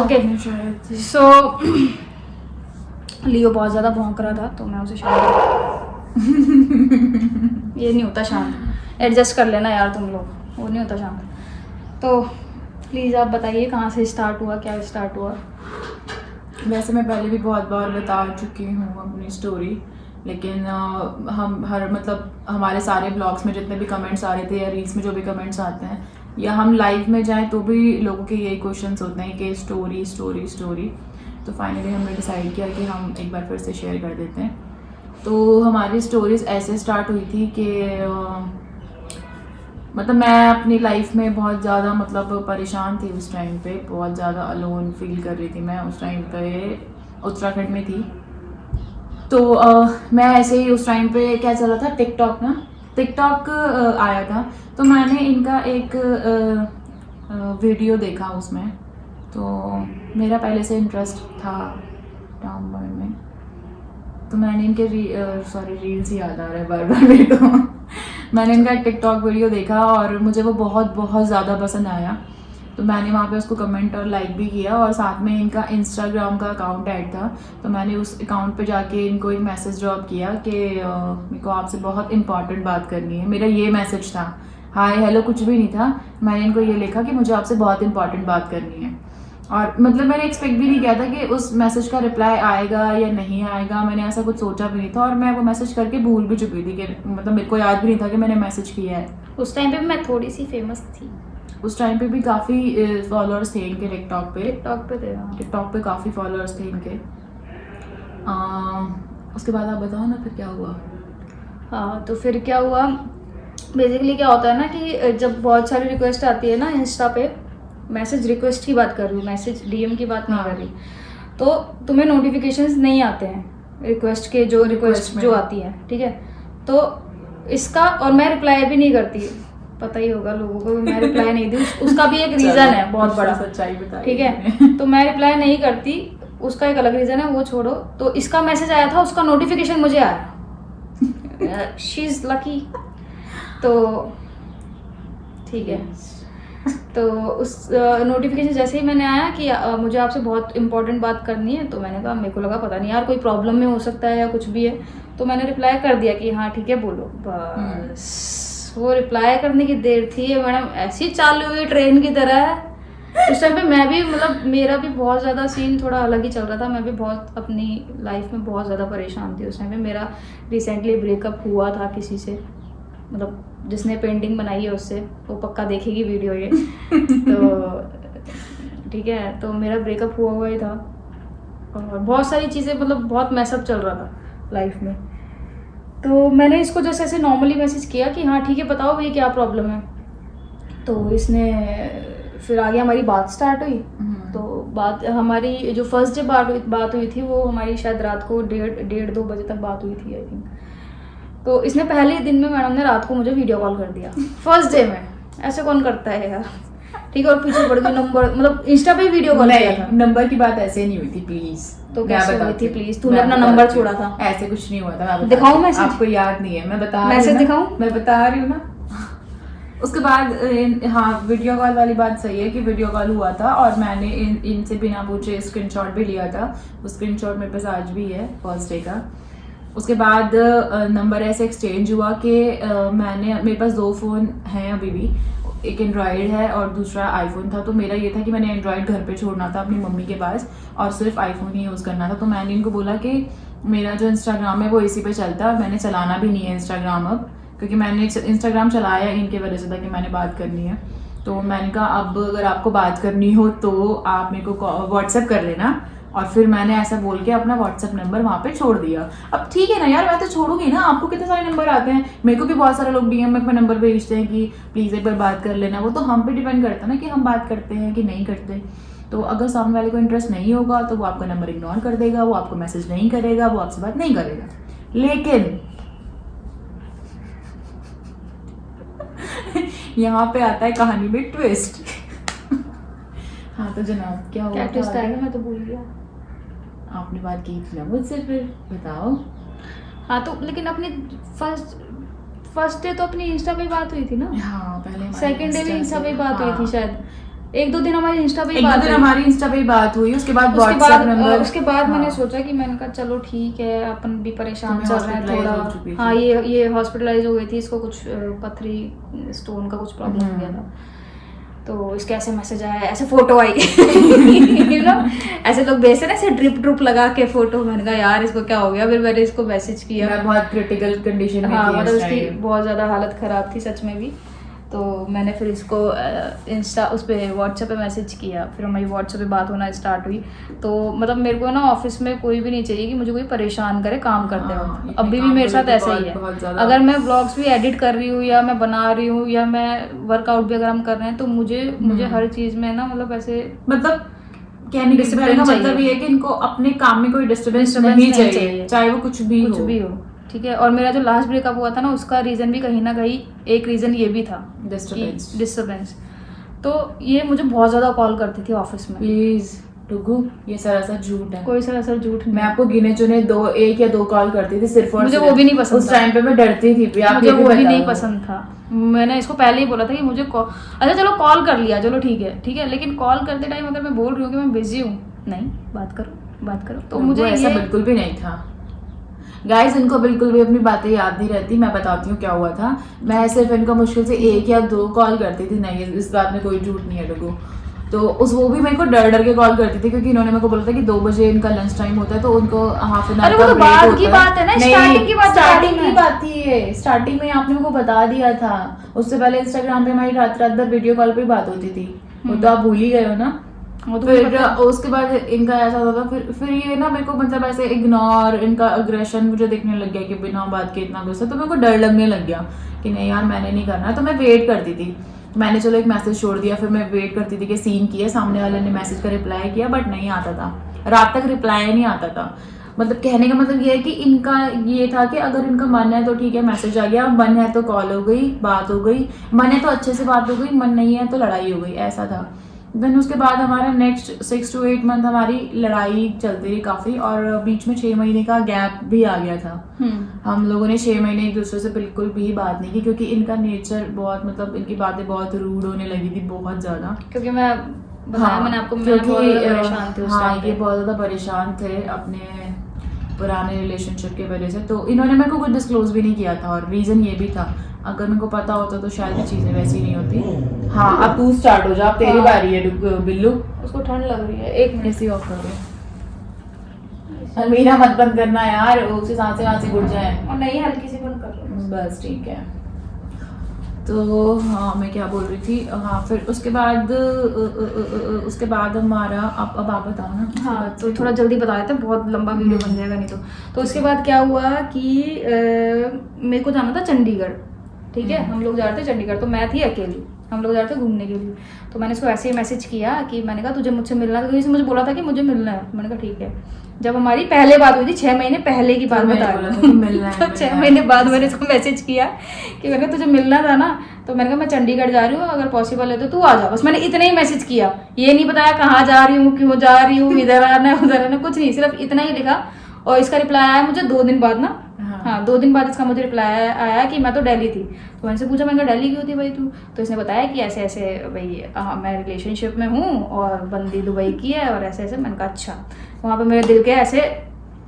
Okay so लियो बहुत ज़्यादा भौंक रहा था तो मैं उसे शांत ये नहीं होता शांत, एडजस्ट कर लेना यार तुम लोग, वो नहीं होता शांत। तो प्लीज़ आप बताइए कहाँ से स्टार्ट हुआ, क्या स्टार्ट हुआ? वैसे मैं पहले भी बहुत बार बता चुकी हूँ अपनी स्टोरी, लेकिन हम मतलब हमारे सारे ब्लॉग्स में जितने भी कमेंट्स आ रहे थे या रील्स में जो भी कमेंट्स आते हैं या हम लाइव में जाएं तो भी लोगों के यही क्वेश्चंस होते हैं कि स्टोरी स्टोरी स्टोरी। तो फाइनली हमने डिसाइड किया कि हम एक बार फिर से शेयर कर देते हैं। तो हमारी स्टोरीज ऐसे स्टार्ट हुई थी कि मतलब मैं अपनी लाइफ में बहुत ज़्यादा मतलब परेशान थी उस टाइम पे, बहुत ज़्यादा अलोन फील कर रही थी मैं उस टाइम पे, उत्तराखंड में थी। तो मैं ऐसे ही उस टाइम पे क्या चल रहा था, टिकटॉक आया था। तो मैंने इनका एक वीडियो देखा उसमें, तो मेरा पहले से इंटरेस्ट था टॉमबॉय में। तो मैंने इनके रील्स याद आ रहा है बार बार मेरे को मैंने इनका टिकटॉक वीडियो देखा और मुझे वो बहुत बहुत ज़्यादा पसंद आया। तो मैंने वहाँ पे उसको कमेंट और लाइक भी किया और साथ में इनका इंस्टाग्राम का अकाउंट ऐड था। तो मैंने उस अकाउंट पे जाके इनको एक मैसेज ड्रॉप किया कि मेरे को आपसे बहुत इंपॉर्टेंट बात करनी है। मेरा ये मैसेज था, हाय हेलो कुछ भी नहीं था, मैंने इनको ये लिखा कि मुझे आपसे बहुत इंपॉर्टेंट बात करनी है। और मतलब मैंने एक्सपेक्ट भी नहीं किया था कि उस मैसेज का रिप्लाई आएगा या नहीं आएगा, मैंने ऐसा कुछ सोचा भी नहीं था। और मैं वो मैसेज करके भूल भी चुकी थी कि मतलब मेरे को याद भी नहीं था कि मैंने मैसेज किया है। उस टाइम पे भी मैं थोड़ी सी फेमस थी, उस टाइम पे भी काफ़ी फॉलोअर्स थे इनके टिकटॉक पे थे। टिकटॉक पे काफ़ी फॉलोअर्स थे इनके। उसके बाद आप बताओ ना फिर क्या हुआ। हाँ तो फिर क्या हुआ, बेसिकली क्या होता है ना कि जब बहुत सारी रिक्वेस्ट आती है ना इंस्टा पे, मैसेज रिक्वेस्ट की बात कर रही हूँ, मैसेज डीएम की बात नहीं कर रही, तो तुम्हें नोटिफिकेशंस नहीं आते हैं रिक्वेस्ट के, जो रिक्वेस्ट जो आती है, ठीक है। तो इसका, और मैं रिप्लाई भी नहीं करती, पता ही होगा लोगों को, मैं रिप्लाई नहीं दी। उसका भी एक रीज़न है बहुत बड़ा, सच्चाई बता, ठीक है। तो मैं रिप्लाई नहीं करती, उसका एक अलग रीज़न है, वो छोड़ो। तो इसका मैसेज आया था, उसका नोटिफिकेशन मुझे आया, शी इज़ लकी। तो ठीक है, तो उस नोटिफिकेशन जैसे ही मैंने आया कि मुझे आपसे बहुत इंपॉर्टेंट बात करनी है, तो मैंने कहा, मेरे को लगा पता नहीं यार कोई प्रॉब्लम में हो सकता है या कुछ भी है, तो मैंने रिप्लाई कर दिया कि हाँ ठीक है बोलो। बस वो रिप्लाई करने की देर थी मैडम, ऐसी चालू हुई ट्रेन की तरह। उस टाइम पे मैं भी मतलब मेरा भी बहुत ज़्यादा सीन थोड़ा अलग ही चल रहा था, मैं भी बहुत अपनी लाइफ में बहुत ज़्यादा परेशान थी उस टाइम पे। मेरा रिसेंटली ब्रेकअप हुआ था किसी से, मतलब जिसने पेंटिंग बनाई है उससे, वो पक्का देखेगी वीडियो ये तो ठीक है। तो मेरा ब्रेकअप हुआ ही था और बहुत सारी चीज़ें, मतलब बहुत मैसअप चल रहा था लाइफ में। तो मैंने इसको जैसे ऐसे नॉर्मली मैसेज किया कि हाँ ठीक है बताओ भाई क्या प्रॉब्लम है। तो इसने फिर आगे हमारी बात स्टार्ट हुई। तो बात हमारी जो फर्स्ट डे बात हुई थी, वो हमारी शायद रात को 1:30-2 बजे तक बात हुई थी आई थिंक। तो इसने पहले ही दिन में मैडम ने रात को मुझे वीडियो कॉल कर दिया फर्स्ट डे में। ऐसे कौन करता है यार, ठीक है। और पीछे पड़ गई नंबर, मतलब इंस्टा पे वीडियो कॉल किया था। नंबर की बात ऐसे नहीं हुई थी प्लीज। तो कैसे हुई थी प्लीज, तूने अपना नंबर छोड़ा था? ऐसे कुछ नहीं हुआ था। दिखाऊं मैसेज? आपको याद नहीं है, मैं बता रही हूं। मैसेज दिखाऊं? मैं बता रही हूँ ना। उसके बाद हाँ वीडियो कॉल वाली बात सही है कि वीडियो कॉल हुआ था और मैंने इनसे बिना पूछे स्क्रीनशॉट भी लिया था। वो स्क्रीनशॉट मेरे पास आज भी है फर्स्ट डे का। उसके बाद नंबर ऐसे एक्सचेंज हुआ कि मेरे पास 2 फ़ोन हैं अभी भी, एक एंड्रॉयड है और दूसरा आईफोन था। तो मेरा ये था कि मैंने एंड्रॉयड घर पे छोड़ना था अपनी मम्मी के पास और सिर्फ आईफोन ही यूज़ करना था। तो मैंने इनको बोला कि मेरा जो इंस्टाग्राम है वो इसी पे चलता है और मैंने चलाना भी नहीं है इंस्टाग्राम अब, क्योंकि मैंने इंस्टाग्राम चलाया इनके वजह से था कि मैंने बात करनी है। तो मैंने कहा अब अगर आपको बात करनी हो तो आप मेरे को व्हाट्सएप कर लेना। और फिर मैंने ऐसा बोल के अपना व्हाट्सएप नंबर वहाँ पे छोड़ दिया। अब ठीक है ना यार, मैं तो छोड़ूंगी ना, आपको कितने सारे नंबर आते हैं, मेरे को भी बहुत सारे लोग डीएम में अपना नंबर भेजते हैं कि प्लीज़ एक बार बात कर लेना। वो तो हम पे डिपेंड करता है ना कि हम बात करते हैं कि नहीं करते। तो अगर सामने वाले को इंटरेस्ट नहीं होगा तो वो आपका नंबर इग्नोर कर देगा, वो आपको मैसेज नहीं करेगा, वो आपसे बात नहीं करेगा। लेकिन यहाँ पे आता है कहानी में ट्विस्ट। हाँ तो जनाब क्या हुआ? क्या ट्विस्ट आएगा, मैं तो भूल गया। आपने बात की थी ना मुझसे, फिर बताओ। हाँ तो लेकिन अपनी फर्स्ट डे तो अपनी इंस्टा पे बात हुई थी ना। हाँ पहले सेकंड डे भी इंस्टा पे बात हुई थी शायद। 1-2 दिन हमारी इंस्टा पे ही एक दो बात दिन हुई। हमारी इंस्टा पे ही बात हुई, उसके बाद उसके व्हाट्सएप बाद नंबर। उसके बाद मैंने हाँ। सोचा कि मैंने कहा चलो ठीक है, अपन भी परेशान तुम्हें चल रहे हैं hospitalize हो चुकी थोड़ा। थी। हाँ, ये हॉस्पिटलाइज हो गई थी, इसको कुछ पथरी स्टोन का कुछ प्रॉब्लम हो गया था। तो इसके ऐसे मैसेज आया, ऐसे फोटो आई यू नो, ऐसे लोग भेजते ना ऐसे ड्रिप लगा के फोटो। मैंने कहा यार इसको क्या हो गया, फिर मैंने इसको मैसेज किया। मैं बहुत क्रिटिकल कंडीशन में हाँ, थी मतलब उस इसकी टाइम। बहुत ज़्यादा हालत ख़राब थी सच में भी। तो मैंने फिर इसको इंस्टा उस पर व्हाट्सएप पे मैसेज किया, फिर हमारी व्हाट्सएप पे बात होना स्टार्ट हुई। तो मतलब मेरे को ना ऑफिस में कोई भी नहीं चाहिए कि मुझे कोई परेशान करे काम करते हाँ, वक्त। ये अभी भी काम मेरे को साथ लेके ऐसा ही बहुत है। ज़्यादा- अगर मैं व्लॉग्स भी एडिट कर रही हूँ या मैं बना रही हूँ या मैं वर्कआउट भी अगर हम कर रहे हैं, तो मुझे हर चीज़ में ना मतलब ऐसे मतलब कहने का Discipline मतलब चाहिए। ये है कि इनको अपने काम में कोई डिस्टरबेंस Disturbance नहीं नहीं चाहिए, चाहिए। चाहे वो कुछ भी हो। ठीक है। और मेरा जो लास्ट ब्रेकअप हुआ था ना, उसका रीज़न भी कहीं ना कहीं एक रीज़न ये भी था, डिस्टरबेंस। डिस्टर्बेंस। तो ये मुझे बहुत ज़्यादा कॉल करती थी ऑफिस में। प्लीज टुकू, ये सरासर झूठ है। कोई सरासर झूठ नहीं। मैं आपको गिने चुने 1 या 2 कॉल करती थी सिर्फ और मुझे सिर्फ। वो भी नहीं पसंद उस था। टाइम पे मैं डरती थी भी, आप मुझे ये भी वो भी बता नहीं दो। पसंद था। मैंने इसको पहले ही बोला था कि मुझे अच्छा चलो कॉल कर लिया, चलो ठीक है, लेकिन कॉल करते टाइम अगर मैं बोल रही हूँ कि मैं बिजी हूँ, नहीं बात करो। तो मुझे ऐसा ये बिल्कुल भी नहीं था गाइस। इनको बिल्कुल भी अपनी बातें याद नहीं रहती। मैं बताती हूँ क्या हुआ था। मैं सिर्फ इनको मुश्किल से 1 या 2 कॉल करती थी। नहीं, इस बात में कोई झूठ नहीं है लोगों। तो वो भी मेरे को डर के कॉल करती थी, क्योंकि इन्होंने मेरे को बोला था कि 2 बजे इनका लंच टाइम होता है, तो उनको हाफ एन अरे आवर वो का तो ब्रेक बाद होता की बात है ना, नहीं, स्टार्टिंग की बात स्टार्टिंग बता की रही बात थी ये। स्टार्टिंग में आपने मेरे को बता दिया था। उससे पहले इंस्टाग्राम पे हमारी रात भर वीडियो कॉल पे बात होती थी। वो तो आप भूल ही गए हो ना। वो तो मुझे फिर पता है। उसके बाद इनका ऐसा होता था, फिर ये ना मेरे को मतलब ऐसे इग्नोर, इनका अग्रेशन मुझे दिखने लग गया कि बिना बात के इतना गुस्सा। तो मेरे को डर लगने लग गया कि नहीं यार मैंने नहीं करना। तो मैं वेट करती थी। मैंने चलो एक मैसेज छोड़ दिया, फिर मैं वेट करती थी कि सीन किया, सामने वाले ने मैसेज का रिप्लाई किया, बट नहीं आता था। रात तक रिप्लाई नहीं आता था। मतलब कहने का मतलब ये है कि इनका ये था कि अगर इनका मन है तो ठीक है मैसेज आ गया, मन है तो कॉल हो गई, बात हो गई, मन है तो अच्छे से बात हो गई, मन नहीं है तो लड़ाई हो गई, ऐसा था। देन उसके बाद हमारा नेक्स्ट 6 to 8 मंथ हमारी लड़ाई चलती रही काफ़ी, और बीच में 6 महीने का गैप भी आ गया था। हम लोगों ने 6 महीने एक दूसरे से बिल्कुल भी बात नहीं की, क्योंकि इनका नेचर बहुत मतलब इनकी बातें बहुत रूड होने लगी थी, बहुत ज़्यादा। क्योंकि मैं बताया मैंने आपको, मैं बहुत ज़्यादा परेशान थी उस हाँ, टाइम ये पे। बहुत ज़्यादा परेशान थे अपने पुराने रिलेशनशिप की वजह से। तो इन्होंने मेरे को कुछ डिस्क्लोज भी नहीं किया था, और रीज़न ये भी था, अगर मेरे को पता होता तो शायद ये चीज़ें वैसी नहीं होती। हाँ, अब तू स्टार्ट हो जा, अब तेरी हाँ। बारी है बिल्लू। उसको ठंड लग रही है, 1 मिनट। एसी ऑफ कर दो। अलमीरा मत बंद करना यार, उससे सांसें घुट जाए। और नहीं, हल्की सी बंद कर लो बस ठीक है। तो हाँ, मैं क्या बोल रही थी। हाँ, फिर उसके बाद हमारा अब आप बताओ ना। हाँ, तो थोड़ा जल्दी बता देते हैं, बहुत लंबा वीडियो बन जाएगा नहीं तो उसके बाद क्या हुआ कि मेरे को जाना था चंडीगढ़। ठीक है, हम लोग जा रहे थे चंडीगढ़, तो मैं थी अकेली, हम लोग जा रहे थे घूमने के लिए। तो मैंने इसको ऐसे ही मैसेज किया कि मैंने कहा तुझे मुझसे मिलना, क्योंकि इसने मुझे बोला था कि मुझे मिलना है। मैंने कहा ठीक है। जब हमारी पहले बात हुई थी 6 महीने पहले की बात बता रही हूँ, तो 6 महीने बाद मैंने इसको मैसेज किया कि मैंने तुझे मिलना था ना, तो मैंने कहा मैं चंडीगढ़ जा रही हूँ, अगर पॉसिबल है तो तू आ जा। बस मैंने इतना ही मैसेज किया, ये नहीं बताया कहाँ जा रही हूँ, क्यों जा रही हूँ, इधर आना उधर आना, कुछ नहीं, सिर्फ इतना ही लिखा। और इसका रिप्लाई आया मुझे 2 दिन बाद ना। हाँ, 2 दिन बाद इसका मुझे रिप्लाई आया कि मैं तो दिल्ली थी। तो मैंने से पूछा, मैंने कहा दिल्ली क्यों थी भाई तू? तो इसने बताया कि ऐसे ऐसे भाई मैं रिलेशनशिप में हूँ और बंदी दुबई की है और ऐसे ऐसे। मैंने कहा अच्छा। वहाँ पे मेरे दिल के ऐसे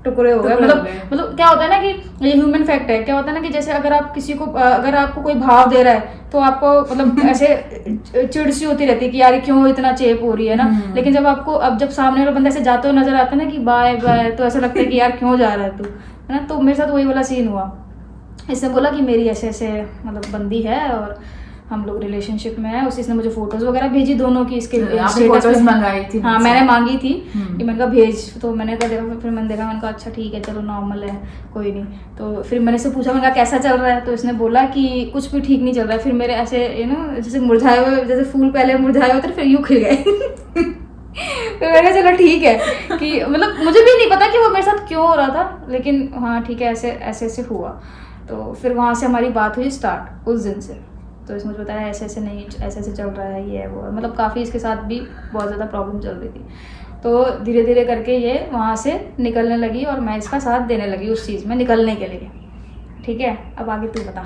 टुकड़े हो गए। मतलब क्या होता है ना कि ये ह्यूमन फैक्ट है, क्या होता है ना कि जैसे अगर आप किसी को, अगर आपको कोई भाव दे रहा है तो आपको मतलब ऐसे चिड़ सी होती रहती है कि यार क्यों इतना चेप हो रही है ना। लेकिन जब आपको, अब जब सामने वाला बंदा ऐसे जाते हुए नजर आता है ना कि बाय बाय, तो ऐसा लगता है कि यार क्यों जा रहा है तू, है ना। तो मेरे साथ वही वाला सीन हुआ। इसने बोला कि मेरी ऐसे ऐसे मतलब बंदी है और हम लोग रिलेशनशिप में है। उसने मुझे फोटोज वगैरह भेजी दोनों की, इसके फोटोज मंगाई थी। हाँ, मैंने मांगी थी कि मैंने कहा भेज। तो मैंने कहा देखा, फिर मैंने देखा, मैंने कहा अच्छा ठीक है चलो नॉर्मल है कोई नहीं। तो फिर मैंने से पूछा, मैंने कहा कैसा चल रहा है? तो इसने बोला कि कुछ भी ठीक नहीं चल रहा है। फिर मेरे ऐसे जैसे मुरझाए हुए, जैसे फूल पहले मुरझाए होते फिर यूँ खिल गए। फिर मैंने चलो ठीक है कि मतलब मुझे भी नहीं पता कि वो मेरे साथ क्यों हो रहा था, लेकिन हाँ ठीक है, ऐसे ऐसे हुआ। तो फिर वहाँ से हमारी बात हुई स्टार्ट उस दिन से। तो इसने मुझे बताया ऐसे ऐसे नहीं, ऐसे ऐसे चल रहा है, ये है वो है। मतलब काफ़ी इसके साथ भी बहुत ज़्यादा प्रॉब्लम चल रही थी। तो धीरे धीरे करके ये वहाँ से निकलने लगी और मैं इसका साथ देने लगी उस चीज़ में निकलने के लिए। ठीक है, अब आगे तू बता।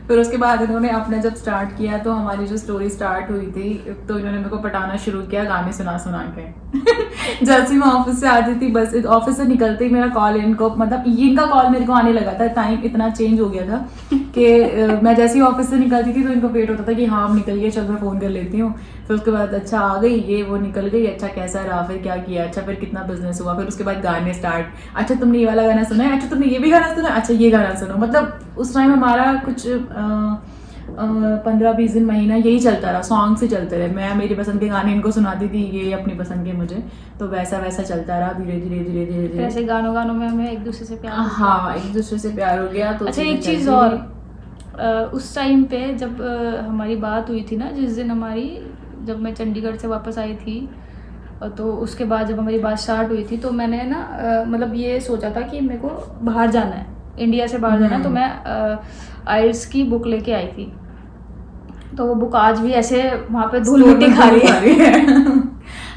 फिर उसके बाद इन्होंने अपना जब स्टार्ट किया तो हमारी जो स्टोरी स्टार्ट हुई थी तो इन्होंने मेरे को पटाना शुरू किया गाने सुना सुना के। जैसे ही मैं ऑफिस से आती थी बस ऑफिस से निकलते ही मेरा कॉल इनको मतलब इनका कॉल मेरे को आने लगा था। टाइम इतना चेंज हो गया था कि मैं जैसे ही ऑफिस से निकलती थी तो इनको वेट होता था कि हाँ अब निकल गए, चल मैं फ़ोन कर लेती हूँ। फिर उसके बाद अच्छा आ गई, ये वो निकल गई, अच्छा कैसा रहा, फिर क्या किया, अच्छा फिर कितना बिजनेस हुआ, फिर उसके बाद गाने स्टार्ट, अच्छा तुमने ये वाला गाना सुना है, अच्छा तुमने ये भी गाना सुना है, अच्छा ये गाना सुनो। मतलब उस टाइम हमारा कुछ 15-20 दिन महीना यही चलता रहा, सॉन्ग से चलते रहे। मैं मेरी पसंद के गाने इनको सुनाती थी, ये अपनी पसंद के मुझे, तो वैसा वैसा चलता रहा धीरे धीरे धीरे धीरे धीरे। ऐसे गानों में हमें एक दूसरे से प्यार हो गया। हाँ, एक दूसरे से प्यार हो गया। तो अच्छा एक चीज़ और, उस टाइम पे जब हमारी बात हुई थी ना, जिस दिन जब मैं चंडीगढ़ से वापस आई थी, तो उसके बाद जब हमारी बात स्टार्ट हुई थी तो मैंने ना मतलब ये सोचा था कि मेरे को बाहर जाना है, इंडिया से बाहर जाना है। तो मैं आइल्स की बुक लेके आई थी, तो वो बुक आज भी ऐसे वहाँ पे धूल मिट्टी खा रही है।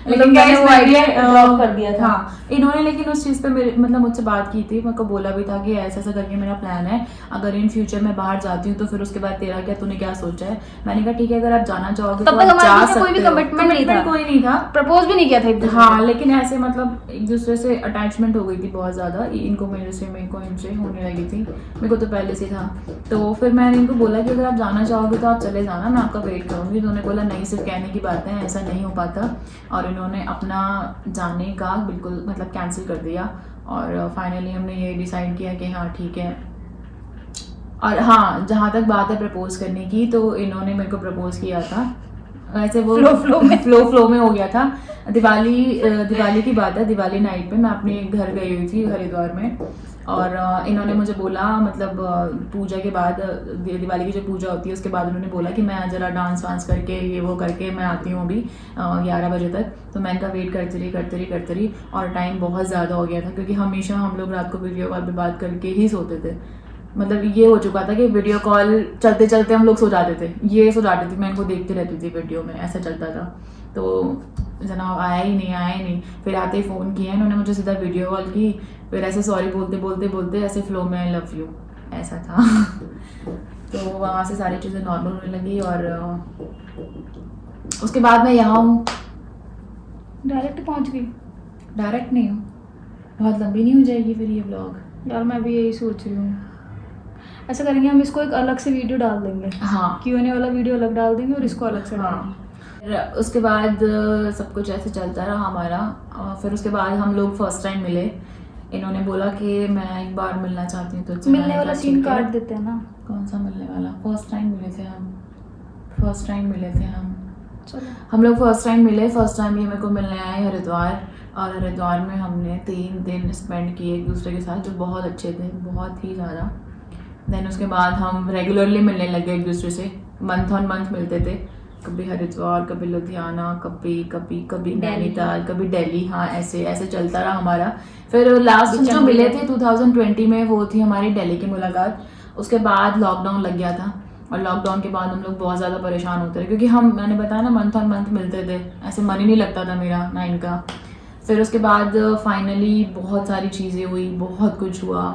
लेकिन मैंने वो आइडिया ड्रॉप कर दिया था। हाँ, इन्होंने लेकिन उस चीज़ पे मेरे मतलब मुझसे बात की थी, मेरे को बोला भी था कि ऐसा ऐसा करके मेरा प्लान है, अगर इन फ्यूचर मैं बाहर जाती हूँ तो फिर उसके बाद तेरा क्या, तूने क्या सोचा है। मैंने कहा ठीक है अगर आप जाना चाहोगे तब तो तक आप जा हमारे बीच सकते में कोई भी हो। कमिटमेंट नहीं था, कोई नहीं था, प्रपोज भी नहीं किया था एक दूसरे हाँ, लेकिन ऐसे मतलब एक दूसरे से अटैचमेंट हो गई थी बहुत ज़्यादा, इनको मेरे को इनसे होने लगी थी, मेरे को तो पहले से था। तो फिर मैंने इनको बोला कि अगर आप जाना चाहोगे तो आप चले जाना, मैं आपका वेट करूँगी। तो उन्होंने बोला नहीं, सिर्फ कहने की बात है, ऐसा नहीं हो पाता। और इन्होंने अपना जाने का बिल्कुल मतलब कैंसिल कर दिया। और फाइनली हमने ये डिसाइड किया कि हाँ ठीक है। और हाँ, जहाँ तक बात है प्रपोज करने की, तो इन्होंने मेरे को प्रपोज किया था ऐसे वो फ्लो में हो गया था। दिवाली की बात है, दिवाली नाइट पे मैं अपने घर गई हुई थी हरिद्वार में, और इन्होंने मुझे बोला मतलब पूजा के बाद, दिवाली की जो पूजा होती है उसके बाद उन्होंने बोला कि मैं ज़रा डांस वांस करके ये वो करके मैं आती हूँ अभी 11 बजे तक। तो मैं इनका वेट करते रही और टाइम बहुत ज़्यादा हो गया था, क्योंकि हमेशा हम लोग रात को वीडियो कॉल पे बात करके ही सोते थे। मतलब ये हो चुका था कि वीडियो कॉल चलते चलते हम लोग सो जाते थे, ये सो जाती थी, मैं इनको देखती रहती थी वीडियो में, ऐसा चलता था। तो जनाब आया ही नहीं। फिर आते ही फ़ोन किया इन्होंने मुझे, सीधा वीडियो कॉल की, फिर ऐसे सॉरी बोलते ऐसे फ्लो में आई लव यू ऐसा था। तो वहाँ से सारी चीज़ें नॉर्मल होने लगी। और उसके बाद मैं यहाँ हूँ, डायरेक्ट पहुँच गई। डायरेक्ट नहीं हूँ, बहुत लंबी नहीं हो जाएगी फिर ये ब्लॉग। यार मैं भी यही सोच रही हूँ, ऐसा करेंगे हम इसको एक अलग से वीडियो डाल देंगे। हाँ, Q&A वाला वीडियो अलग डाल देंगे और इसको अलग से हाँ। उसके बाद सब कुछ ऐसे चलता रहा हमारा। फिर उसके बाद हम लोग फर्स्ट टाइम मिले। इन्होंने बोला कि मैं एक बार मिलना चाहती हूँ तो मिलने वाला सीन काट देते हैं ना। कौन सा मिलने वाला? फर्स्ट टाइम मिले थे हम। चलो हम लोग फर्स्ट टाइम मिले। फर्स्ट टाइम ये मेरे को मिलने आए हरिद्वार, और हरिद्वार में हमने 3 दिन स्पेंड किए एक दूसरे के साथ, जो बहुत अच्छे थे, बहुत ही ज़्यादा। देन उसके बाद हम रेगुलरली मिलने लगे एक दूसरे से, मंथ ऑन मंथ मिलते थे, कभी हरिद्वार, कभी लुधियाना, कभी नैनीताल, कभी दिल्ली। हाँ, ऐसे चलता रहा हमारा। फिर लास्ट जो मिले थे 2020 में, वो थी हमारी दिल्ली की मुलाकात। उसके बाद लॉकडाउन लग गया था, और लॉकडाउन के बाद हम लोग बहुत ज़्यादा परेशान होते रहे, क्योंकि मैंने बताया ना मंथ ऑन मंथ मिलते थे, ऐसे मन ही नहीं लगता था मेरा ना इनका। फिर उसके बाद फाइनली बहुत सारी चीज़ें हुई, बहुत कुछ हुआ।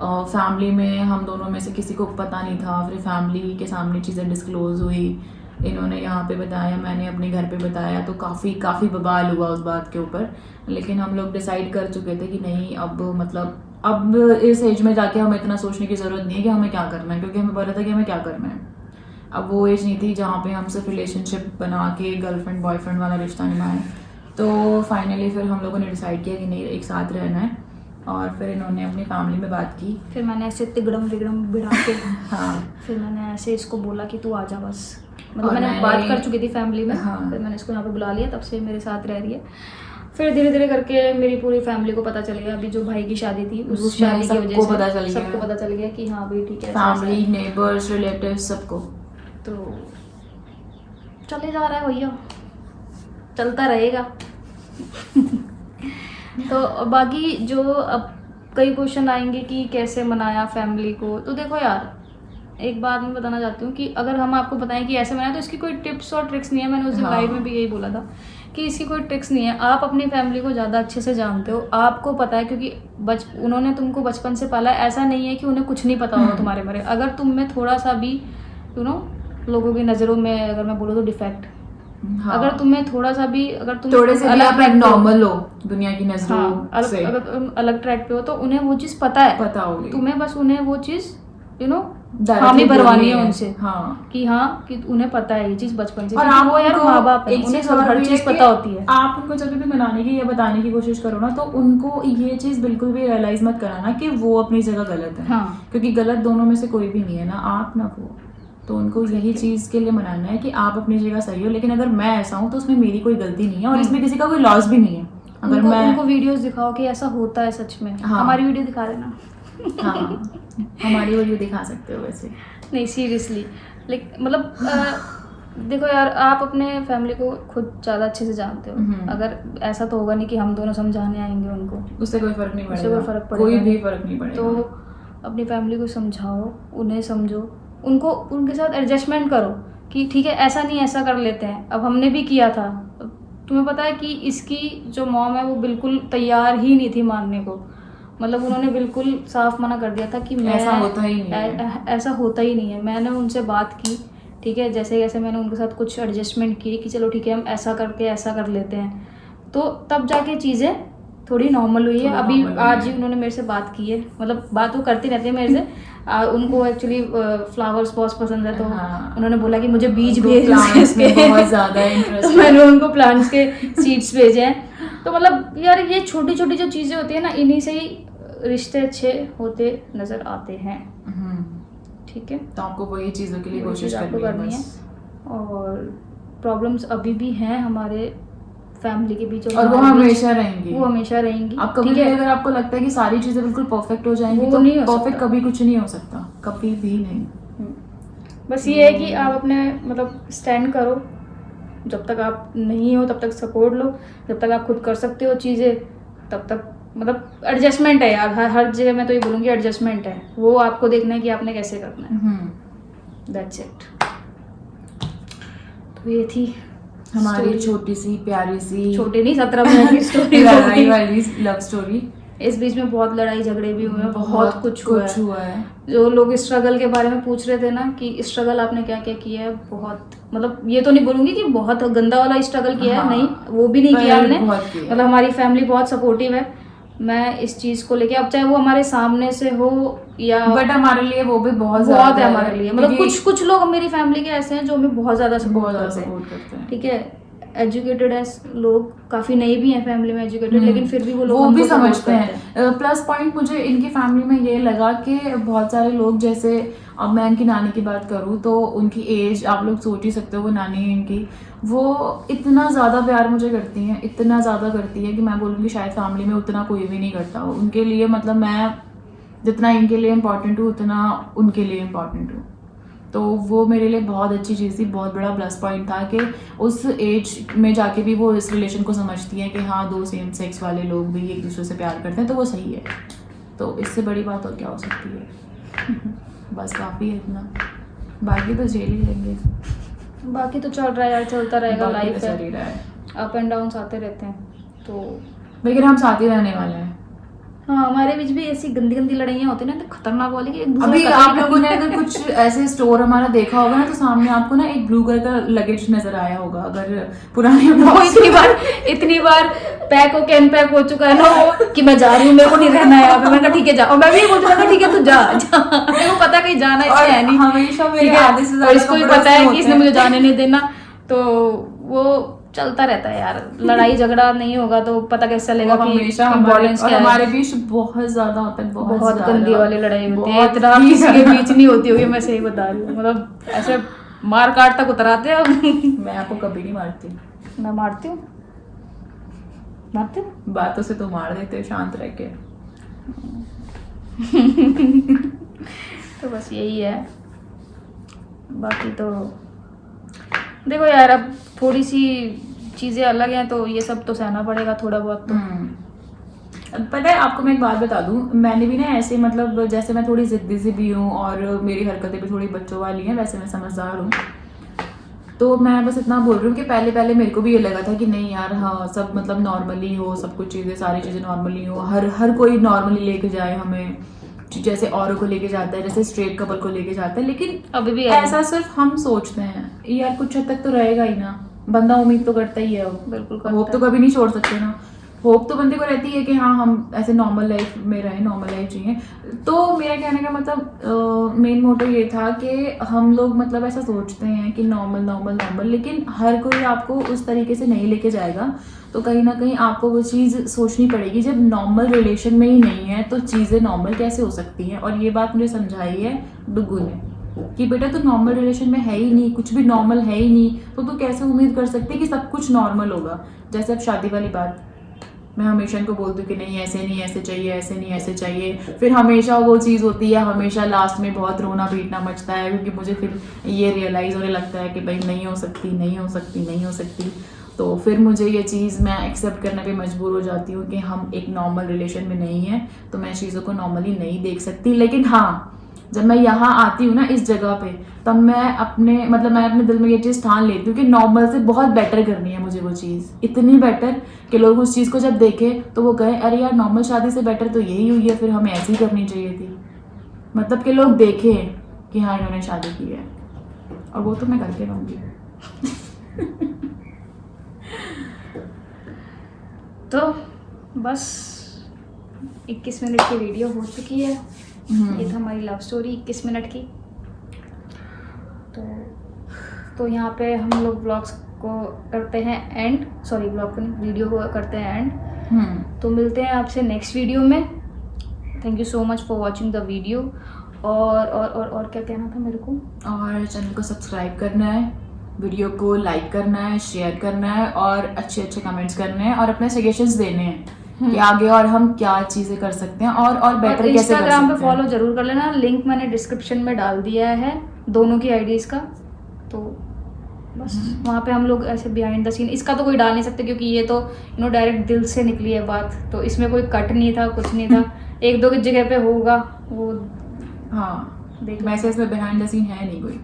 फैमिली में हम दोनों में से किसी को पता नहीं था, फिर फैमिली के सामने चीज़ें डिस्क्लोज़ हुई। इन्होंने यहाँ पे बताया, मैंने अपने घर पे बताया, तो काफ़ी बवाल हुआ उस बात के ऊपर। लेकिन हम लोग डिसाइड कर चुके थे कि नहीं, अब इस एज में जाके हमें इतना सोचने की ज़रूरत नहीं है कि हमें क्या करना है, क्योंकि हमें पता था कि हमें क्या करना है। अब वो एज नहीं थी जहाँ पे हम सिर्फ रिलेशनशिप बना के गर्लफ्रेंड बॉयफ्रेंड वाला रिश्ता निभाएं। तो फाइनली फिर हम लोगों ने डिसाइड किया कि नहीं, एक साथ रहना है। और फिर इन्होंने अपनी फैमिली में बात की। फिर मैंने ऐसे तिगड़म विगड़म बिड़ा के हाँ, फिर मैंने ऐसे इसको बोला कि तू आ जा बस। मतलब मैंने बात कर चुकी थी फैमिली में। हाँ। फिर मैंने इसको यहाँ पे बुला लिया, तब से मेरे साथ रह रही है। फिर धीरे धीरे करके मेरी पूरी फैमिली को पता चल गया। अभी जो भाई की शादी थी, उस शादी की वजह से सबको पता चल गया कि हाँ भाई ठीक है, फैमिली, नेबर्स, रिलेटिव्स, सबको। तो चले जा रहा है भैया, चलता रहेगा। तो बाकी जो अब कई क्वेश्चन आएंगे कि कैसे मनाया फैमिली को, तो देखो यार, एक बात मैं बताना चाहती हूँ कि अगर हम आपको बताएं कि ऐसे मनाया, तो इसकी कोई टिप्स और ट्रिक्स नहीं है। मैंने उस दिन लाइव में भी यही बोला था कि इसकी कोई ट्रिक्स नहीं है। आप अपनी फैमिली को ज़्यादा अच्छे से जानते हो, आपको पता है, क्योंकि उन्होंने तुमको बचपन से पाला। ऐसा नहीं है कि उन्हें कुछ नहीं पता होगा तुम्हारे बारे में। अगर तुम में थोड़ा सा भी लोगों की नज़रों में अगर मैं बोलूँ तो डिफेक्ट, अगर तुम्हें थोड़ा सा भी, अगर तुम थोड़े से भी आप नॉर्मल हो दुनिया की नजरों से, अगर तुम अलग ट्रैक पे हो तो उन्हें वो चीज़ पता होगी। तुम्हें बस उन्हें वो चीज़ हामी भरवानी है उनसे। कि उन्हें पता है ये चीज बचपन से। और आप वो यार माँ बाप है, उन्हें सब हर चीज पता होती है। आप उनको जब भी मनाने की या बताने की कोशिश करो ना, तो उनको ये चीज बिल्कुल भी रियलाइज मत कराना कि वो अपनी जगह गलत है। क्योंकि गलत दोनों में से कोई भी नहीं है, ना आप ना वो। तो उनको यही चीज के लिए मनाना है कि आप अपनी जगह सही हो, लेकिन अगर मैं ऐसा हूँ तो उसमें मेरी कोई गलती नहीं है और इसमें किसी का कोई लॉस भी नहीं है। अगर मैं उनको वीडियोस दिखाओ कि ऐसा होता है सच में। हमारी वीडियो दिखा देना। हमारी वीडियो दिखा सकते हो वैसे। नहीं सीरियसली, मतलब देखो यार, आप अपने फैमिली को खुद ज़्यादा अच्छे से जानते हो। अगर ऐसा तो होगा नहीं कि हम दोनों समझाने आएंगे उनको, उससे कोई फर्क नहीं पड़ेगा। उससे कोई फर्क पड़ेगा, कोई भी फर्क नहीं पड़ेगा। तो अपनी फैमिली को समझाओ, उन्हें समझो, उनको उनके साथ एडजस्टमेंट करो कि ठीक है ऐसा नहीं ऐसा कर लेते हैं। अब हमने भी किया था। तुम्हें पता है कि इसकी जो मॉम है वो बिल्कुल तैयार ही नहीं थी मानने को। मतलब उन्होंने बिल्कुल साफ मना कर दिया था कि मैं ऐसा होता ही नहीं है, ऐसा होता ही नहीं है। मैंने उनसे बात की, ठीक है, जैसे जैसे मैंने उनके साथ कुछ एडजस्टमेंट किए कि चलो ठीक है हम ऐसा करके ऐसा कर लेते हैं, तो तब जाके चीज़ें थोड़ी नॉर्मल हुई है। अभी आज ही उन्होंने मेरे से बात की है, मतलब बात वो करती रहती है मेरे से। उनको एक्चुअली फ्लावर्स बहुत पसंद है, तो उन्होंने बोला कि मुझे बीज भेज इसके बहुत ज़्यादा इंटरेस्ट। तो मैंने उनको प्लांट्स के सीड्स भेजे हैं। तो मतलब यार ये छोटी छोटी जो चीज़ें होती है ना, इन्हीं से ही रिश्ते अच्छे होते नजर आते हैं। ठीक है, तो आपको वही चीज़ों के लिए कोशिश करनी है। और प्रॉब्लम्स अभी भी हैं हमारे फैमिली के बीच, और वो हमेशा रहेंगी, वो हमेशा रहेंगी। आप कभी भी अगर आपको लगता है कि सारी चीजें बिल्कुल परफेक्ट हो जाएंगी, तो परफेक्ट कभी कुछ नहीं हो सकता, कभी भी नहीं। बस ये है कि आप अपने मतलब स्टैंड करो। जब तक आप नहीं हो तब तक सपोर्ट लो, जब तक आप खुद कर सकते हो चीज़ें तब तक मतलब एडजस्टमेंट है यार। हर जगह मैं तो ये बोलूँगी एडजस्टमेंट है। वो आपको देखना है कि आपने कैसे करना है। That's it. तो ये थी हमारी छोटी सी प्यारी सी, छोटी नहीं 17 मिनट की स्टोरी, लड़ाई वाली लव स्टोरी। इस बीच में बहुत लड़ाई झगड़े भी हुए हैं, बहुत कुछ हुआ है। जो लोग स्ट्रगल के बारे में पूछ रहे थे ना कि स्ट्रगल आपने क्या क्या किया है, बहुत मतलब ये तो नहीं बोलूंगी कि बहुत गंदा वाला स्ट्रगल किया है, नहीं वो भी नहीं किया हमने। मतलब हमारी फैमिली बहुत सपोर्टिव है। मैं इस चीज को लेके, अब चाहे वो हमारे सामने से हो या, बट हमारे लिए वो भी बहुत है हमारे लिए। मतलब कुछ लोग मेरी फैमिली के ऐसे हैं जो हमें बहुत ज्यादा सपोर्ट करते हैं। ठीक है, एजुकेटेड है लोग, काफी नई भी हैं फैमिली में एजुकेटेड, लेकिन फिर भी वो लोग वो भी समझते हैं। प्लस पॉइंट मुझे इनकी फैमिली में ये लगा कि बहुत सारे लोग, जैसे अब मैं इनकी नानी की बात करूँ तो उनकी एज आप लोग सोच ही सकते हो, वो नानी है इनकी, वो इतना ज़्यादा प्यार मुझे करती हैं, इतना ज़्यादा करती है कि मैं बोलूँगी शायद फैमिली में उतना कोई भी नहीं करता हो उनके लिए। मतलब मैं जितना इनके लिए इम्पॉर्टेंट हूँ उतना उनके लिए इम्पॉर्टेंट हूँ। तो वो मेरे लिए बहुत अच्छी चीज़ थी, बहुत बड़ा प्लस पॉइंट था कि उस एज में जाके भी वो इस रिलेशन को समझती हैं कि हाँ, दो सेम सेक्स वाले लोग भी एक दूसरे से प्यार करते हैं, तो वो सही है। तो इससे बड़ी बात और क्या हो सकती है। बस काफ़ी है इतना, बाकी तो झेल ही लेंगे। बाकी तो चल रहा है यार, चलता रहेगा, लाइफ चल ही रहा है, अप एंड डाउन आते रहते हैं। तो लेकिन हम साथ ही रहने वाले हैं। हाँ, हमारे बीच भी ऐसी गंदी गंदी लड़ाइयाँ होती है ना, तो खतरनाक वाली कि अभी आप लोगों ने अगर कुछ ऐसे स्टोर हमारा देखा होगा ना, तो सामने आपको ना एक ब्लू कलर का लगेज नजर आया होगा। अगर पुराने इतनी बार पैक हो कैन पैक हो चुका है ना वो कि मैं जा रही हूँ, मेरे को नहीं रहना है यहाँ पे। मैंने कहा ठीक है जा, और मैं भी बोल रहा था ठीक है तू जा। मेरे को पता कहीं जाना है नहीं, हमेशा मेरे आधे से और इसको भी पता है कि इसने मुझे जाने नहीं देना, तो वो चलता रहता है यार। लड़ाई झगड़ा नहीं होगा तो पता कैसे चलेगा कि इम्पोर्टेंस क्या है। हमारे बीच बहुत ज्यादा होता है, बहुत गंदी वाली लड़ाई होती है, इतना किसी के बीच नहीं होती होगी, मैं सही बता रही हूँ। मतलब ऐसे मार काट तक उतराते हैं। मैं आपको कभी नहीं मारती। मैं मारती हूँ, बातों से तो मार देते हो शांत रह के। तो बस यही है, बाकी तो देखो यार, अब थोड़ी सी चीज़ें अलग हैं तो ये सब तो सहना पड़ेगा थोड़ा बहुत तो। पता है आपको मैं एक बात बता दूं, मैंने भी ना ऐसे मतलब जैसे मैं थोड़ी जिद्दी सी भी हूँ और मेरी हरकतें भी थोड़ी बच्चों वाली हैं, वैसे मैं समझदार हूँ। तो मैं बस इतना बोल रही हूँ कि पहले पहले मेरे को भी ये लगा था कि नहीं यार, हाँ सब मतलब नॉर्मली हो, सब कुछ चीज़ें, सारी चीज़ें नॉर्मली हो, हर कोई नॉर्मली लेके जाए हमें, जैसे औरों को लेके जाता है, जैसे स्ट्रेट कपल को लेके जाता है। लेकिन अभी भी ऐसा सिर्फ हम सोचते हैं यार, कुछ हद तक तो रहेगा ही ना, बंदा उम्मीद तो करता ही है, बिल्कुल करता होप तो है। कभी नहीं छोड़ सकते ना। होप तो बंदे को रहती है कि हाँ हम ऐसे नॉर्मल लाइफ में रहें, नॉर्मल लाइफ जिए। तो मेरा कहने का मतलब मेन मोटो ये था कि हम लोग मतलब ऐसा सोचते हैं कि नॉर्मल नॉर्मल नॉर्मल, लेकिन हर कोई आपको उस तरीके से नहीं लेके जाएगा। तो कहीं ना कहीं आपको वो चीज़ सोचनी पड़ेगी, जब नॉर्मल रिलेशन में ही नहीं है तो चीज़ें नॉर्मल कैसे हो सकती हैं। और ये बात मुझे समझाई है डुगू ने कि बेटा तो नॉर्मल रिलेशन में है ही नहीं, कुछ भी नॉर्मल है ही नहीं, तो तू कैसे उम्मीद कर सकती है कि सब कुछ नॉर्मल होगा। जैसे अब शादी वाली बात, मैं हमेशा इनको बोलती हूँ कि नहीं ऐसे नहीं, ऐसे चाहिए, ऐसे नहीं ऐसे चाहिए, फिर हमेशा वो चीज़ होती है, हमेशा लास्ट में बहुत रोना पीटना मचता है, क्योंकि मुझे फिर ये रियलाइज़ होने लगता है कि भाई नहीं हो सकती, नहीं हो सकती, नहीं हो सकती। तो फिर मुझे ये चीज़ मैं एक्सेप्ट करने पे मजबूर हो जाती हूँ कि हम एक नॉर्मल रिलेशन में नहीं है, तो मैं चीज़ों को नॉर्मली नहीं देख सकती। लेकिन हाँ, जब मैं यहाँ आती हूँ ना इस जगह पे, तब मैं अपने दिल में ये चीज़ ठान लेती हूँ कि नॉर्मल से बहुत बेटर करनी है मुझे वो चीज़, इतनी बेटर कि लोग उस चीज़ को जब देखें तो वो कहें अरे यार नॉर्मल शादी से बेटर तो यही हुई है, फिर हमें ऐसी करनी चाहिए थी। मतलब कि लोग देखें कि हाँ इन्होंने शादी की है, और वो तो मैं करके रहूँगी। तो बस 21 मिनट की वीडियो हो चुकी है। ये था हमारी लव स्टोरी 21 मिनट की। तो यहाँ पे हम लोग ब्लॉग्स को करते हैं एंड, सॉरी ब्लॉग को नहीं, वीडियो को करते हैं एंड। तो मिलते हैं आपसे नेक्स्ट वीडियो में। Thank you so much for watching the video. और क्या कहना था मेरे को, और चैनल को सब्सक्राइब करना है, वीडियो को लाइक करना है, शेयर करना है, और अच्छे अच्छे कमेंट्स करने हैं, और अपने सजेशंस देने हैं कि आगे और हम क्या चीज़ें कर सकते हैं, और बेटर कैसे कर सकते हैं। इंस्टाग्राम पे फॉलो जरूर कर लेना, लिंक मैंने डिस्क्रिप्शन में डाल दिया है दोनों की आईडीज़ का। तो बस वहाँ पे हम लोग ऐसे बिहाइंड द सीन, इसका तो कोई डाल नहीं सकते क्योंकि ये तो डायरेक्ट दिल से निकली है बात, तो इसमें कोई कट नहीं था, कुछ नहीं था। एक दो की जगह पे होगा वो, हाँ देख वैसे इसमें बिहाइंड द सीन है नहीं कोई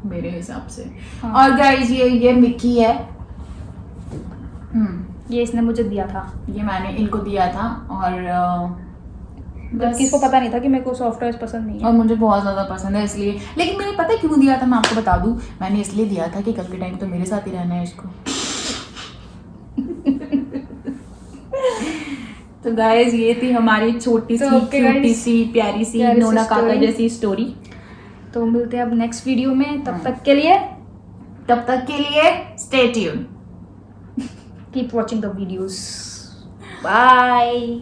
मेरे हिसाब से। हाँ। और गाइस ये मिक्की है, ये इसने मुझे दिया था, ये मैंने इनको दिया था, और जबकि इसको पता नहीं था कि मेरे को सॉफ्टवेयर पसंद नहीं है। और मुझे बहुत ज़्यादा पसंद है इसलिए। लेकिन मैंने पता है क्यों दिया था, मैं आपको बता दूं, मैंने इसलिए दिया था कि कल के टाइम तो मेरे साथ ही रहना है इसको। तो गाइस ये थी हमारी छोटी सी क्यूटी सी प्यारी सी नोना काका जैसी स्टोरी। तो मिलते हैं अब नेक्स्ट वीडियो में, तब तक के लिए stay tuned, keep watching the videos, bye.